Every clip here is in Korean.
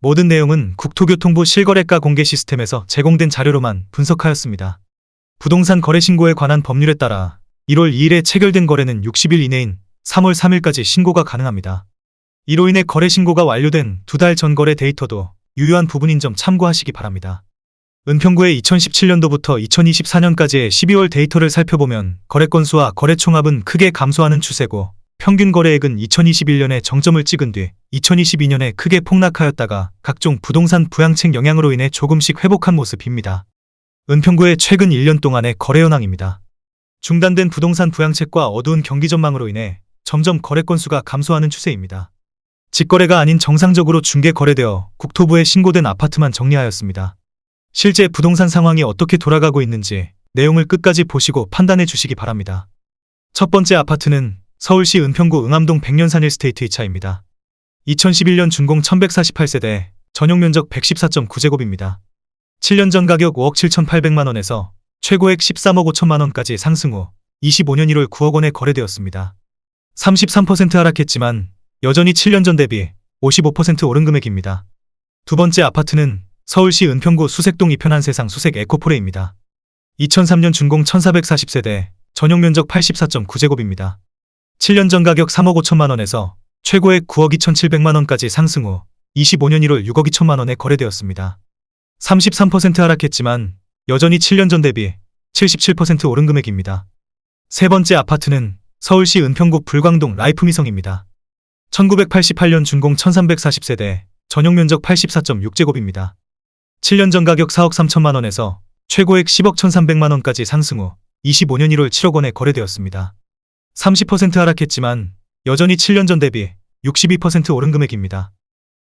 모든 내용은 국토교통부 실거래가 공개 시스템에서 제공된 자료로만 분석하였습니다. 부동산 거래 신고에 관한 법률에 따라 1월 2일에 체결된 거래는 60일 이내인 3월 3일까지 신고가 가능합니다. 이로 인해 거래 신고가 완료된 2달 전 거래 데이터도 유효한 부분인 점 참고하시기 바랍니다. 은평구의 2017년도부터 2024년까지의 12월 데이터를 살펴보면 거래 건수와 거래 총합은 크게 감소하는 추세고 평균 거래액은 2021년에 정점을 찍은 뒤 2022년에 크게 폭락하였다가 각종 부동산 부양책 영향으로 인해 조금씩 회복한 모습입니다. 은평구의 최근 1년 동안의 거래 현황입니다. 중단된 부동산 부양책과 어두운 경기 전망으로 인해 점점 거래 건수가 감소하는 추세입니다. 직거래가 아닌 정상적으로 중개 거래되어 국토부에 신고된 아파트만 정리하였습니다. 실제 부동산 상황이 어떻게 돌아가고 있는지 내용을 끝까지 보시고 판단해 주시기 바랍니다. 첫 번째 아파트는 서울시 은평구 응암동 백년산 1스테이트 2차입니다. 2011년 준공 1148세대, 전용 면적 114.9제곱입니다. 7년 전 가격 5억 7,800만원에서 최고액 13억 5천만원까지 상승 후 25년 1월 9억 원에 거래되었습니다. 33% 하락했지만 여전히 7년 전 대비 55% 오른 금액입니다. 두 번째 아파트는 서울시 은평구 수색동 이편한 세상 수색 에코포레입니다. 2003년 준공 1440세대, 전용 면적 84.9제곱입니다. 7년 전 가격 3억 5천만원에서 최고액 9억 2,700만원까지 상승 후 25년 1월 6억 2천만원에 거래되었습니다. 33% 하락했지만 여전히 7년 전 대비 77% 오른 금액입니다. 세 번째 아파트는 서울시 은평구 불광동 라이프미성입니다. 1988년 준공 1340세대, 전용 면적 84.6제곱입니다. 7년 전 가격 4억 3천만원에서 최고액 10억 1,300만원까지 상승 후 25년 1월 7억 원에 거래되었습니다. 30% 하락했지만 여전히 7년 전 대비 62% 오른 금액입니다.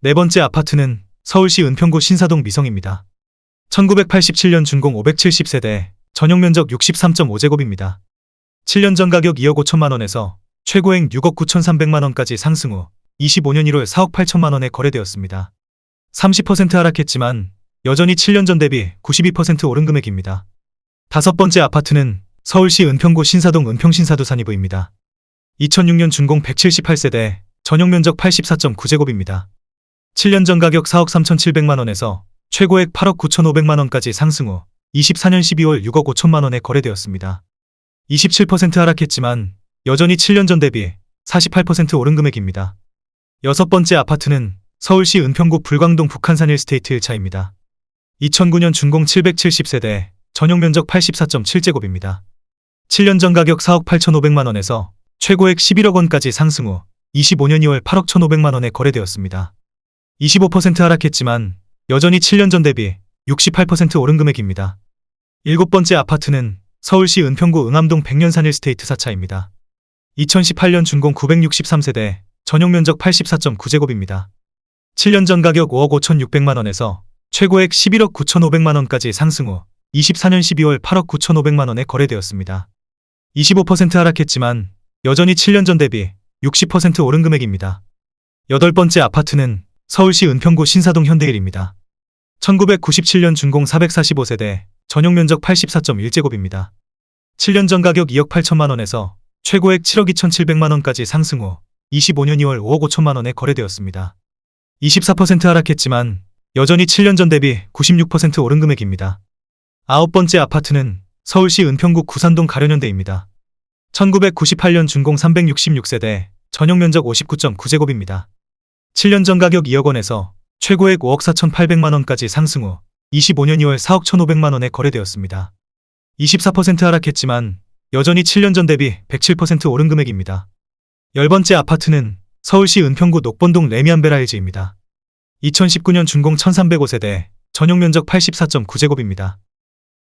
네 번째 아파트는 서울시 은평구 신사동 미성입니다. 1987년 준공 570세대, 전용 면적 63.5제곱입니다. 7년 전 가격 2억 5천만원에서 최고액 6억 9,300만원까지 상승 후 25년 1월 4억 8천만원에 거래되었습니다. 30% 하락했지만 여전히 7년 전 대비 92% 오른 금액입니다. 다섯 번째 아파트는 서울시 은평구 신사동 은평신사두 산이브입니다. 2006년 준공 178세대, 전용 면적 84.9제곱입니다. 7년 전 가격 4억 3,700만원에서 최고액 8억 9,500만원까지 상승 후 24년 12월 6억 5천만원에 거래되었습니다. 27% 하락했지만 여전히 7년 전 대비 48% 오른 금액입니다. 여섯 번째 아파트는 서울시 은평구 불광동 북한산 1스테이트 1차입니다. 2009년 준공 770세대, 전용 면적 84.7제곱입니다. 7년 전 가격 4억 8,500만원에서 최고액 11억 원까지 상승 후 25년 2월 8억 1,500만원에 거래되었습니다. 25% 하락했지만 여전히 7년 전 대비 68% 오른 금액입니다. 일곱 번째 아파트는 서울시 은평구 응암동 백년산 1스테이트 4차입니다. 2018년 준공 963세대, 전용 면적 84.9제곱입니다. 7년 전 가격 5억 5,600만원에서 최고액 11억 9,500만원까지 상승 후 24년 12월 8억 9,500만원에 거래되었습니다. 25% 하락했지만 여전히 7년 전 대비 60% 오른 금액입니다. 여덟 번째 아파트는 서울시 은평구 신사동 현대일입니다. 1997년 준공 445세대, 전용 면적 84.1제곱입니다. 7년 전 가격 2억 8천만원에서 최고액 7억 2,700만원까지 상승 후 25년 2월 5억 5천만원에 거래되었습니다. 24% 하락했지만 여전히 7년 전 대비 96% 오른 금액입니다. 아홉 번째 아파트는 서울시 은평구 구산동 가련현대입니다. 1998년 준공 366세대, 전용 면적 59.9제곱입니다. 7년 전 가격 2억 원에서 최고액 5억 4,800만원까지 상승 후 25년 2월 4억 1,500만원에 거래되었습니다. 24% 하락했지만 여전히 7년 전 대비 107% 오른 금액입니다. 열 번째 아파트는 서울시 은평구 녹본동 레미안베라일즈입니다. 2019년 준공 1305세대, 전용 면적 84.9제곱입니다.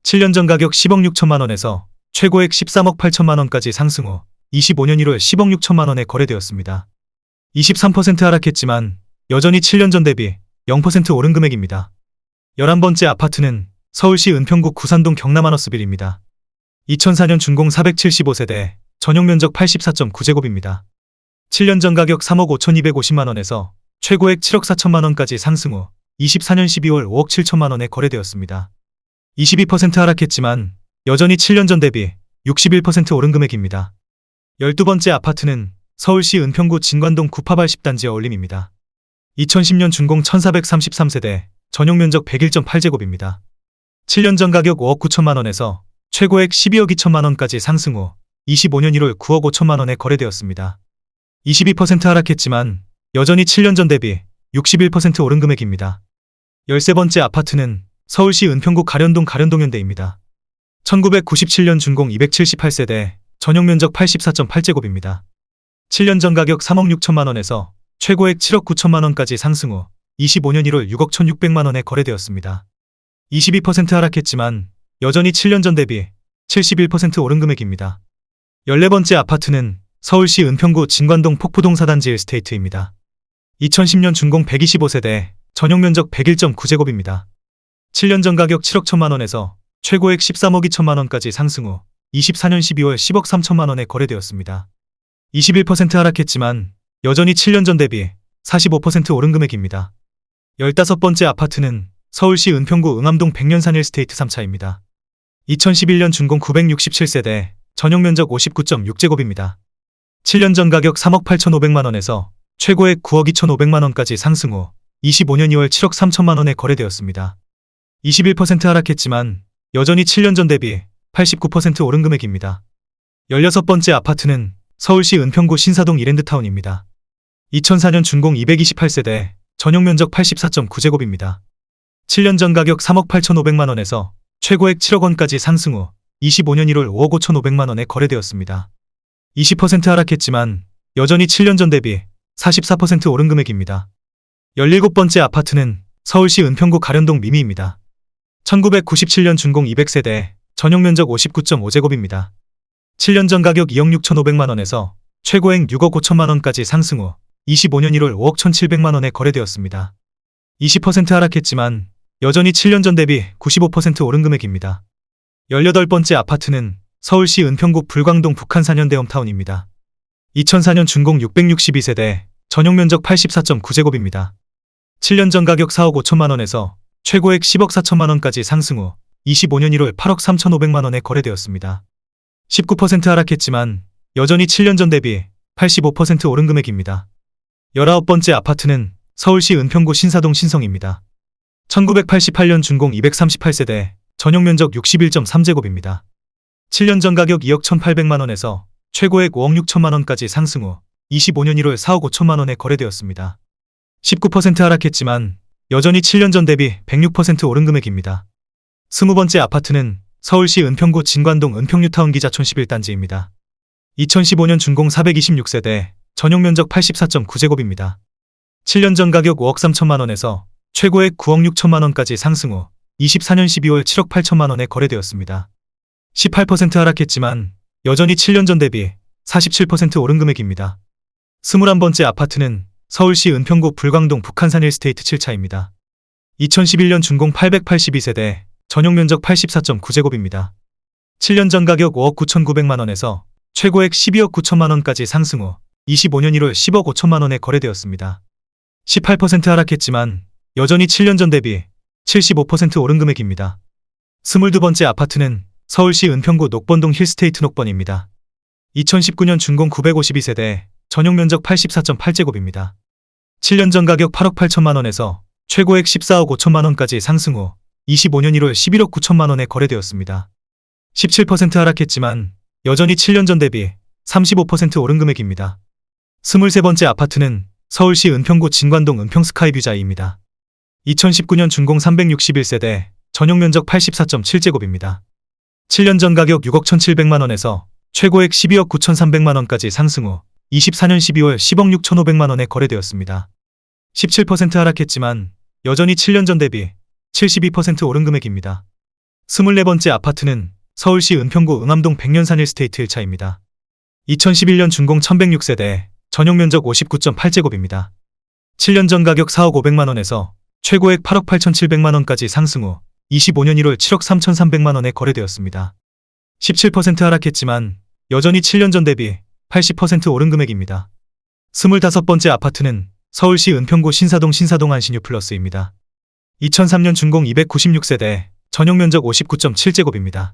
7년 전 가격 10억 6천만원에서 최고액 13억 8천만원까지 상승 후 25년 1월 10억 6천만원에 거래되었습니다. 23% 하락했지만 여전히 7년 전 대비 0% 오른 금액입니다. 11번째 아파트는 서울시 은평구 구산동 경남하너스빌입니다. 2004년 준공 475세대, 전용 면적 84.9제곱입니다. 7년 전 가격 3억 5,250만원에서 최고액 7억 4천만원까지 상승 후 24년 12월 5억 7천만원에 거래되었습니다. 22% 하락했지만 여전히 7년 전 대비 61% 오른 금액입니다. 12번째 아파트는 서울시 은평구 진관동 구파발 10단지 어울림입니다. 2010년 준공 1433세대, 전용 면적 101.8제곱입니다. 7년 전 가격 5억 9천만 원에서 최고액 12억 2천만 원까지 상승 후 25년 1월 9억 5천만 원에 거래되었습니다. 22% 하락했지만 여전히 7년 전 대비 61% 오른 금액입니다. 13번째 아파트는 서울시 은평구 가련동 가련동현대입니다. 1997년 준공 278세대, 전용 면적 84.8제곱입니다. 7년 전 가격 3억 6천만 원에서 최고액 7억 9천만 원까지 상승 후 25년 1월 6억 1,600만 원에 거래되었습니다. 22% 하락했지만 여전히 7년 전 대비 71% 오른 금액입니다. 14번째 아파트는 서울시 은평구 진관동 폭포동 4단지 일스테이트입니다. 2010년 준공 125세대, 전용 면적 101.9제곱입니다. 7년 전 가격 7억 1천만 원에서 최고액 13억 2천만 원까지 상승 후 24년 12월 10억 3천만 원에 거래되었습니다. 21% 하락했지만 여전히 7년 전 대비 45% 오른 금액입니다. 15번째 아파트는 서울시 은평구 응암동 백년산 일스테이트 3차입니다. 2011년 준공 967세대, 전용 면적 59.6제곱입니다. 7년 전 가격 3억 8,500만 원에서 최고액 9억 2,500만 원까지 상승 후 25년 2월 7억 3천만 원에 거래되었습니다. 21% 하락했지만 여전히 7년 전 대비 89% 오른 금액입니다. 16번째 아파트는 서울시 은평구 신사동 이랜드타운입니다. 2004년 준공 228세대, 전용 면적 84.9제곱입니다. 7년 전 가격 3억 8,500만 원에서 최고액 7억 원까지 상승 후 25년 1월 5억 5,500만 원에 거래되었습니다. 20% 하락했지만 여전히 7년 전 대비 44% 오른 금액입니다. 17번째 아파트는 서울시 은평구 가련동 미미입니다. 1997년 준공 200세대, 전용 면적 59.5제곱입니다. 7년 전 가격 2억 6,500만 원에서 최고액 6억 5천만 원까지 상승 후 25년 1월 5억 1,700만 원에 거래되었습니다. 20% 하락했지만 여전히 7년 전 대비 95% 오른 금액입니다. 18번째 아파트는 서울시 은평구 불광동 북한산현대 홈타운입니다. 2004년 준공 662세대, 전용 면적 84.9제곱입니다. 7년 전 가격 4억 5천만 원에서 최고액 10억 4천만 원까지 상승 후 25년 1월 8억 3,500만 원에 거래되었습니다. 19% 하락했지만 여전히 7년 전 대비 85% 오른 금액입니다. 19번째 아파트는 서울시 은평구 신사동 신성입니다. 1988년 준공 238세대, 전용 면적 61.3제곱입니다. 7년 전 가격 2억 1,800만 원에서 최고액 5억 6천만 원까지 상승 후 25년 1월 4억 5천만 원에 거래되었습니다. 19% 하락했지만 여전히 7년 전 대비 106% 오른 금액입니다. 20번째 아파트는 서울시 은평구 진관동 은평뉴타운 기자촌 11단지입니다. 2015년 준공 426세대, 전용 면적 84.9제곱입니다. 7년 전 가격 5억 3천만 원에서 최고액 9억 6천만 원까지 상승 후 24년 12월 7억 8천만 원에 거래되었습니다. 18% 하락했지만 여전히 7년 전 대비 47% 오른 금액입니다. 21번째 아파트는 서울시 은평구 불광동 북한산 일스테이트 7차입니다. 2011년 준공 882세대, 전용 면적 84.9제곱입니다. 7년 전 가격 5억 9,900만 원에서 최고액 12억 9천만 원까지 상승 후 25년 1월 10억 5천만 원에 거래되었습니다. 18% 하락했지만 여전히 7년 전 대비 75% 오른 금액입니다. 22번째 아파트는 서울시 은평구 녹번동 힐스테이트 녹번입니다. 2019년 준공 952세대, 전용 면적 84.8제곱입니다. 7년 전 가격 8억 8천만 원에서 최고액 14억 5천만 원까지 상승 후 25년 1월 11억 9천만 원에 거래되었습니다. 17% 하락했지만 여전히 7년 전 대비 35% 오른 금액입니다. 23번째 아파트는 서울시 은평구 진관동 은평스카이뷰자이입니다. 2019년 준공 361세대, 전용 면적 84.7제곱입니다. 7년 전 가격 6억 1,700만 원에서 최고액 12억 9,300만 원까지 상승 후 24년 12월 10억 6,500만 원에 거래되었습니다. 17% 하락했지만 여전히 7년 전 대비 72% 오른 금액입니다. 24번째 아파트는 서울시 은평구 응암동 백년산 일스테이트 1차입니다. 2011년 준공 1106세대, 전용 면적 59.8제곱입니다. 7년 전 가격 4억 500만 원에서 최고액 8억 8,700만 원까지 상승 후 25년 1월 7억 3,300만 원에 거래되었습니다. 17% 하락했지만 여전히 7년 전 대비 80% 오른 금액입니다. 25번째 아파트는 서울시 은평구 신사동 안신유 플러스입니다. 2003년 준공 296세대, 전용 면적 59.7제곱입니다.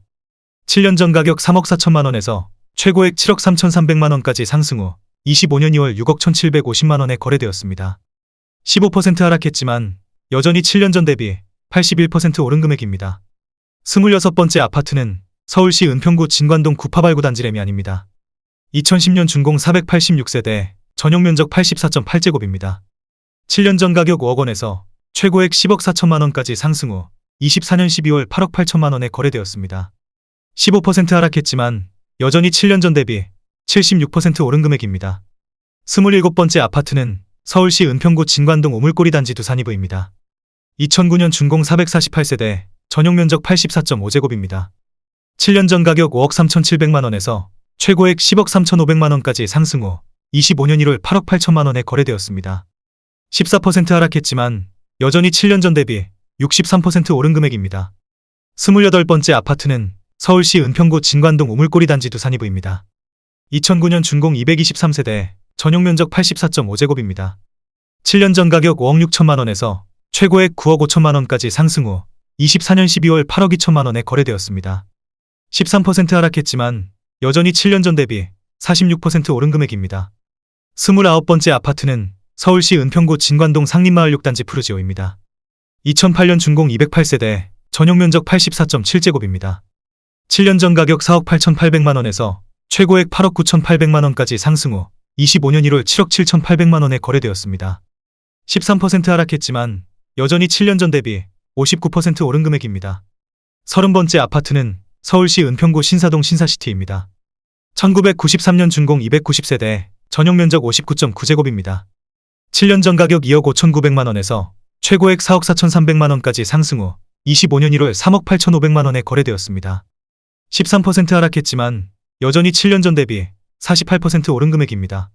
7년 전 가격 3억 4천만 원에서 최고액 7억 3,300만 원까지 상승 후 25년 2월 6억 1,750만 원에 거래되었습니다. 15% 하락했지만 여전히 7년 전 대비 81% 오른 금액입니다. 26번째 아파트는 서울시 은평구 진관동 구파발구 단지 레미안입니다. 2010년 준공 486세대, 전용 면적 84.8제곱입니다. 7년 전 가격 5억 원에서 최고액 10억 4천만 원까지 상승 후 24년 12월 8억 8천만 원에 거래되었습니다. 15% 하락했지만 여전히 7년 전 대비 76% 오른 금액입니다. 27번째 아파트는 서울시 은평구 진관동 우물꼬리 단지 두산이브입니다. 2009년 준공 448세대, 전용 면적 84.5제곱입니다. 7년 전 가격 5억 3,700만 원에서 최고액 10억 3,500만 원까지 상승 후 25년 1월 8억 8천만 원에 거래되었습니다. 14% 하락했지만 여전히 7년 전 대비 63% 오른 금액입니다. 28번째 아파트는 서울시 은평구 진관동 우물꼬리 단지 두산이브입니다. 2009년 준공 223세대, 전용 면적 84.5제곱입니다. 7년 전 가격 5억 6천만 원에서 최고액 9억 5천만 원까지 상승 후 24년 12월 8억 2천만 원에 거래되었습니다. 13% 하락했지만 여전히 7년 전 대비 46% 오른 금액입니다. 29번째 아파트는 서울시 은평구 진관동 상림마을 6단지 푸르지오입니다. 2008년 준공 208세대, 전용 면적 84.7제곱입니다. 7년 전 가격 4억 8,800만 원에서 최고액 8억 9,800만 원까지 상승 후 25년 1월 7억 7,800만 원에 거래되었습니다. 13% 하락했지만 여전히 7년 전 대비 59% 오른 금액입니다. 30번째 아파트는 서울시 은평구 신사동 신사시티입니다. 1993년 준공 290세대, 전용 면적 59.9제곱입니다. 7년 전 가격 2억 5,900만 원에서 최고액 4억 4,300만 원까지 상승 후 25년 1월 3억 8,500만 원에 거래되었습니다. 13% 하락했지만 여전히 7년 전 대비 48% 오른 금액입니다.